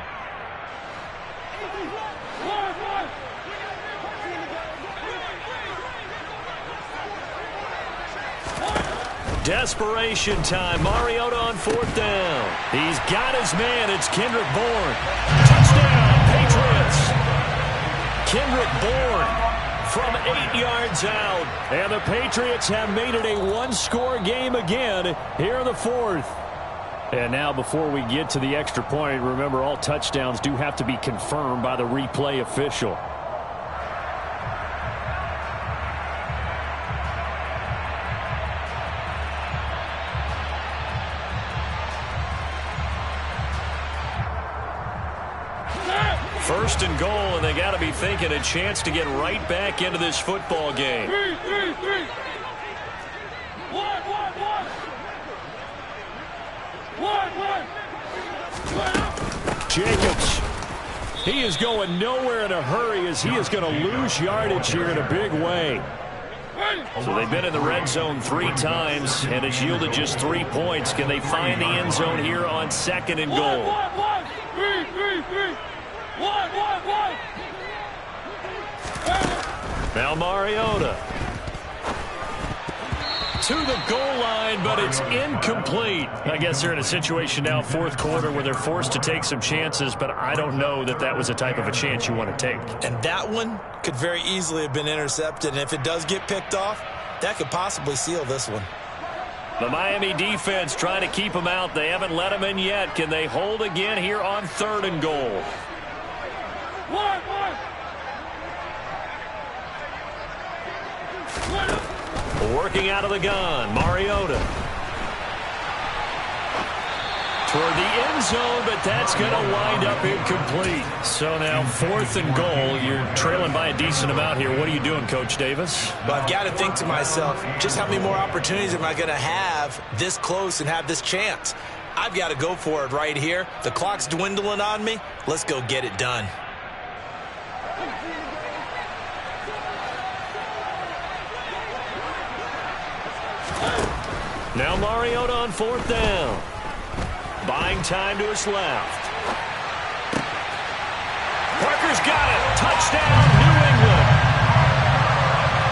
Desperation time. Mariota on 4th down. He's got his man. It's Kendrick Bourne. Touchdown, Patriots. Kendrick Bourne from 8 yards out. And the Patriots have made it a one-score game again here in the 4th. And now before we get to the extra point, remember all touchdowns do have to be confirmed by the replay official. First and goal, and they got to be thinking a chance to get right back into this football game. Jacobs. He is going nowhere in a hurry as he is going to lose yardage here in a big way. So they've been in the red zone 3 times, and it's yielded just 3 points. Can they find the end zone here on 2nd and goal? Now Mariota to the goal line, but it's incomplete. I guess they're in a situation now, 4th quarter, where they're forced to take some chances, but I don't know that that was the type of a chance you want to take. And that one could very easily have been intercepted, and if it does get picked off, that could possibly seal this one. The Miami defense trying to keep them out. They haven't let them in yet. Can they hold again here on 3rd and goal? Working out of the gun, Mariota. Toward the end zone, but that's going to wind up incomplete. So now 4th and goal. You're trailing by a decent amount here. What are you doing, Coach Davis? Well, I've got to think to myself, just how many more opportunities am I going to have this close and have this chance? I've got to go for it right here. The clock's dwindling on me. Let's go get it done. Now Mariota on 4th down. Buying time to his left. Parker's got it. Touchdown, New England.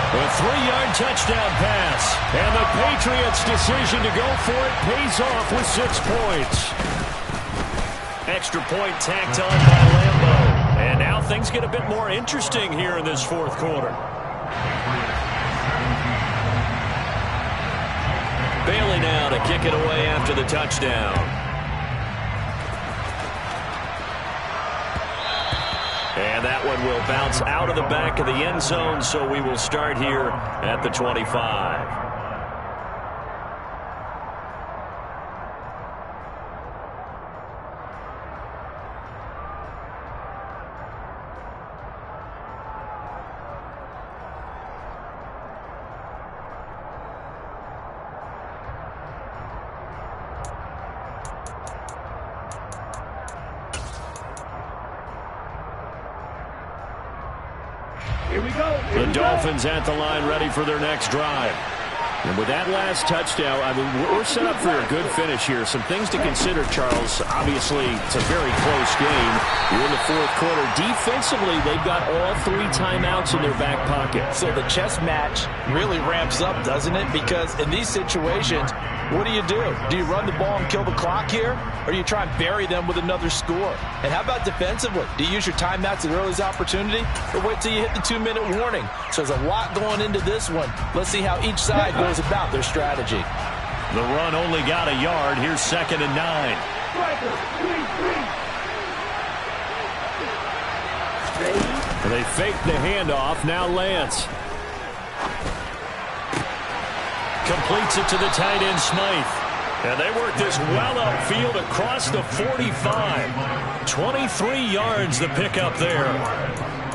A 3-yard touchdown pass. And the Patriots' decision to go for it pays off with 6 points. Extra point tacked on by Lambeau. And now things get a bit more interesting here in this fourth quarter. Bailey now to kick it away after the touchdown. And that one will bounce out of the back of the end zone, so we will start here at the 25. The Dolphins at the line ready for their next drive. And with that last touchdown, I mean, we're set up for a good finish here. Some things to consider, Charles. Obviously, it's a very close game. You're in the fourth quarter. Defensively, they've got all 3 timeouts in their back pocket. So the chess match really ramps up, doesn't it? Because in these situations, what do? Do you run the ball and kill the clock here? Or do you try and bury them with another score? And how about defensively? Do you use your timeouts at the earliest opportunity? Or wait till you hit the 2-minute warning? So there's a lot going into this one. Let's see how each side goes about their strategy. The run only got a yard. Here's 2nd and 9. They fake the handoff. Now Lance completes it to the tight end, Smythe. And they work this well upfield across the 45. 23 yards the pickup there.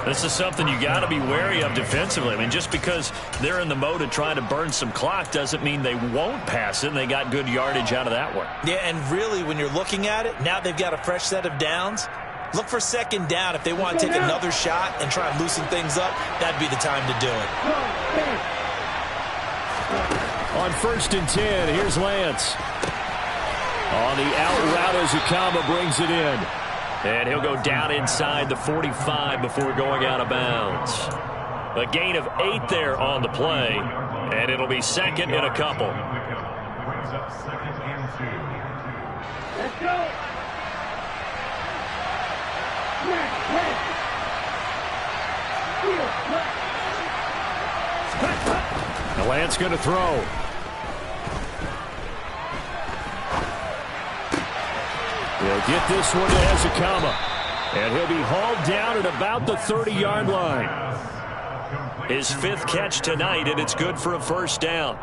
This is something you got to be wary of defensively. I mean, just because they're in the mode of trying to burn some clock doesn't mean they won't pass it. And they got good yardage out of that one. Yeah, and really, when you're looking at it, now they've got a fresh set of downs. Look for 2nd down. If they want to take another shot and try and loosen things up, that'd be the time to do it. On 1st and 10, here's Lance. On the out route as Akama brings it in. And he'll go down inside the 45 before going out of bounds. A gain of 8 there on the play. And it'll be 2nd and a couple. Let's go. Now Lance going to throw. He'll get this one to Ezekama. And he'll be hauled down at about the 30-yard line. His 5th catch tonight, and it's good for a 1st down.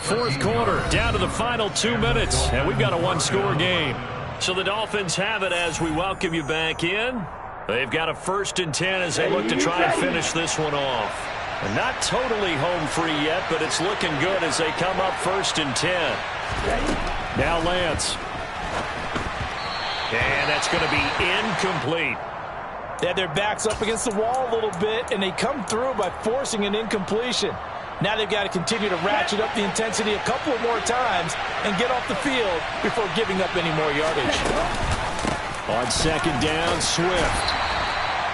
Fourth quarter, down to the final 2 minutes, and we've got a 1-score game. So the Dolphins have it as we welcome you back in. They've got a 1st and 10 as they look to try and finish this one off. And not totally home free yet, but it's looking good as they come up 1st and 10. Now Lance. And that's going to be incomplete. They had their backs up against the wall a little bit, and they come through by forcing an incompletion. Now they've got to continue to ratchet up the intensity a couple of more times and get off the field before giving up any more yardage. On 2nd down, Swift.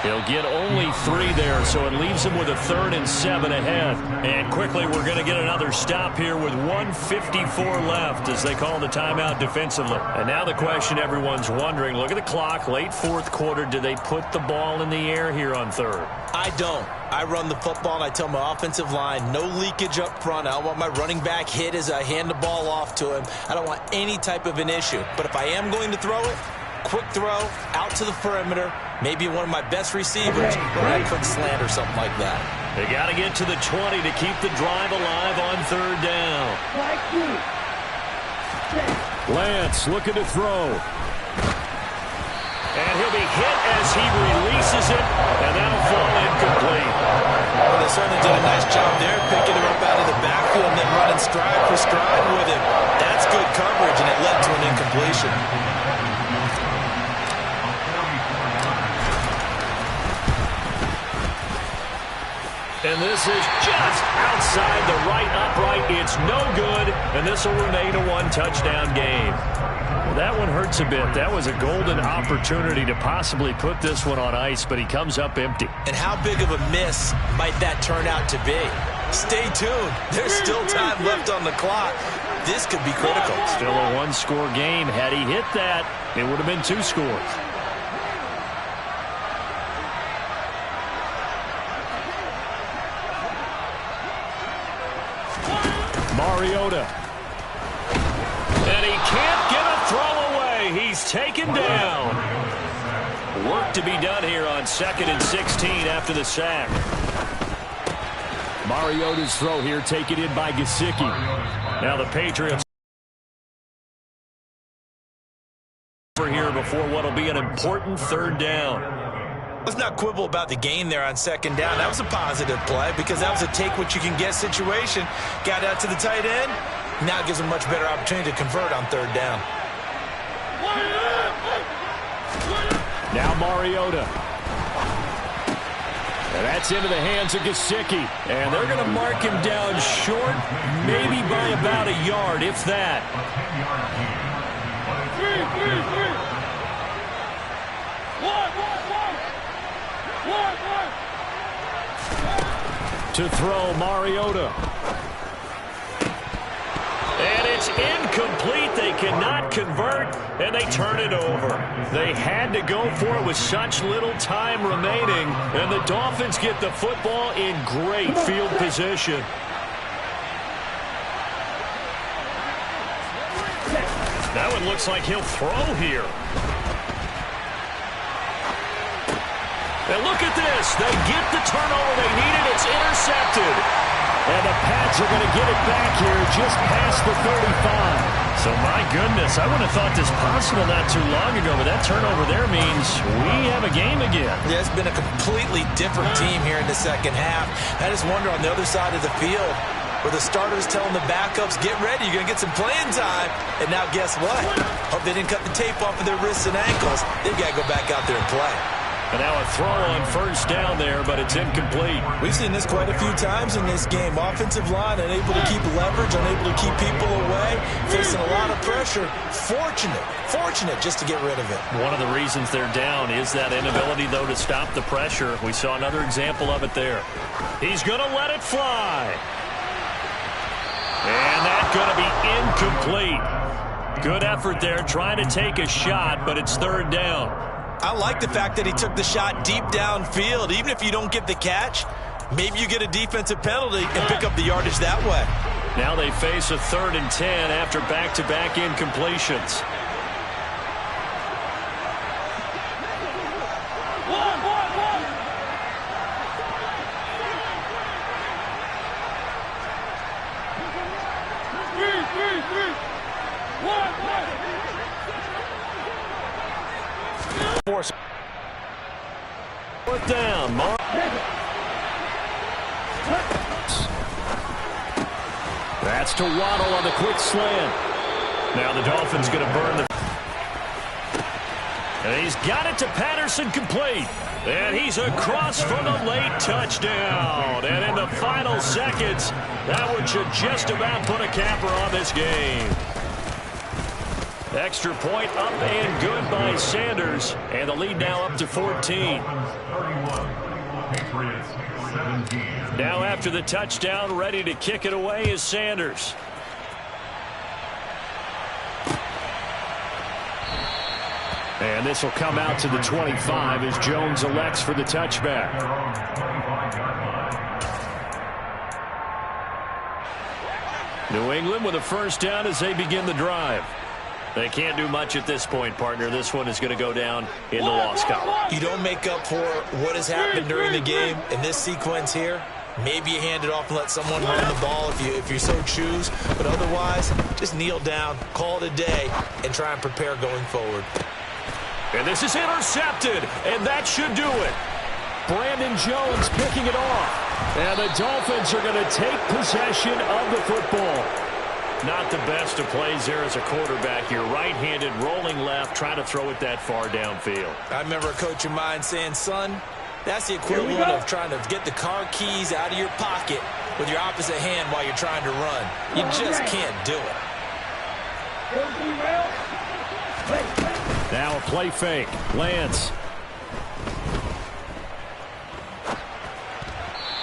He'll get only 3 there, so it leaves him with a 3rd and 7 ahead. And quickly, we're going to get another stop here with 1:54 left as they call the timeout defensively. And now the question everyone's wondering, look at the clock, late fourth quarter, do they put the ball in the air here on 3rd? I don't. I run the football, and I tell my offensive line, no leakage up front. I don't want my running back hit as I hand the ball off to him. I don't want any type of an issue. But if I am going to throw it, quick throw, out to the perimeter, maybe one of my best receivers, or a quick slant or something like that. They got to get to the 20 to keep the drive alive on 3rd down. Lance looking to throw. And he'll be hit as he releases it, and that'll fall incomplete. Well, they certainly did a nice job there, picking him up out of the backfield and then running stride for stride with him. That's good coverage, and it led to an incompletion. And this is just outside the right upright. It's no good, and this will remain a 1-touchdown game. Well, that one hurts a bit. That was a golden opportunity to possibly put this one on ice, but he comes up empty. And how big of a miss might that turn out to be? Stay tuned. There's still time left on the clock. This could be critical. Still a one-score game. Had he hit that, it would have been 2 scores. Mariota. And he can't get a throw away. He's taken down. Work to be done here on 2nd and 16 after the sack. Mariota's throw here taken in by Gesicki. Now the Patriots over here before what will be an important 3rd down. Let's not quibble about the gain there on 2nd down. That was a positive play because that was a take-what-you-can-get situation. Got out to the tight end. Now it gives them much better opportunity to convert on 3rd down. Now Mariota. And that's into the hands of Gesicki. And they're going to mark him down short, maybe by about a yard, if that. To throw, Mariota. And it's incomplete. They cannot convert, and they turn it over. They had to go for it with such little time remaining, and the Dolphins get the football in great field position. That one looks like he'll throw here. And look at this. They get the turnover they needed. It's intercepted. And the Pats are going to get it back here just past the 35. So, my goodness, I wouldn't have thought this possible not too long ago, but that turnover there means we have a game again. Yeah, it's been a completely different team here in the 2nd half. I just wonder on the other side of the field where the starters telling the backups, get ready, you're going to get some playing time. And now guess what? Hope they didn't cut the tape off of their wrists and ankles. They've got to go back out there and play. And now a throw on 1st down there, but it's incomplete. We've seen this quite a few times in this game. Offensive line unable to keep leverage, unable to keep people away, facing a lot of pressure. Fortunate just to get rid of it. One of the reasons they're down is that inability, though, to stop the pressure. We saw another example of it there. He's going to let it fly. And that's going to be incomplete. Good effort there, trying to take a shot, but it's 3rd down. I like the fact that he took the shot deep downfield. Even if you don't get the catch, maybe you get a defensive penalty and pick up the yardage that way. Now they face a 3rd and 10 after back-to-back incompletions. Fourth down. That's to Waddle on the quick slant. Now the Dolphins going to burn the... And he's got it to Patterson, complete. And he's across for the late touchdown. And in the final seconds, that one should just about put a capper on this game. Extra point up and good by Sanders. And the lead now up to 14. Now after the touchdown, ready to kick it away is Sanders. And this will come out to the 25 as Jones elects for the touchback. New England with a 1st down as they begin the drive. They can't do much at this point, partner. This one is going to go down in the loss column. You don't make up for what has happened during the game in this sequence here. Maybe you hand it off and let someone run the ball if you so choose. But otherwise, just kneel down, call it a day, and try and prepare going forward. And this is intercepted, and that should do it. Brandon Jones picking it off. And the Dolphins are going to take possession of the football. Not the best of plays there as a quarterback. You're right-handed, rolling left, trying to throw it that far downfield. I remember a coach of mine saying, son, that's the equivalent of trying to get the car keys out of your pocket with your opposite hand while you're trying to run. You just can't do it. Now a play fake. Lance.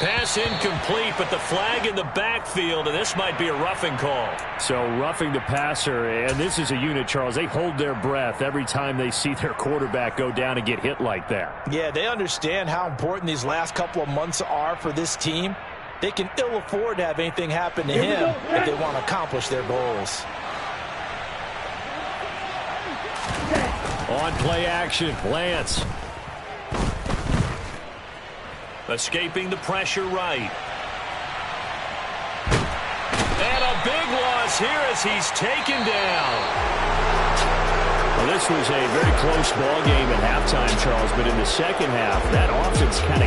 Pass incomplete, but the flag in the backfield, and this might be a roughing call. So roughing the passer, and this is a unit, Charles. They hold their breath every time they see their quarterback go down and get hit like that. Yeah, they understand how important these last couple of months are for this team. They can ill afford to have anything happen to him if they want to accomplish their goals. On play action, Lance. Escaping the pressure right. And a big loss here as he's taken down. Well, this was a very close ball game at halftime, Charles, but in the second half, that offense kind of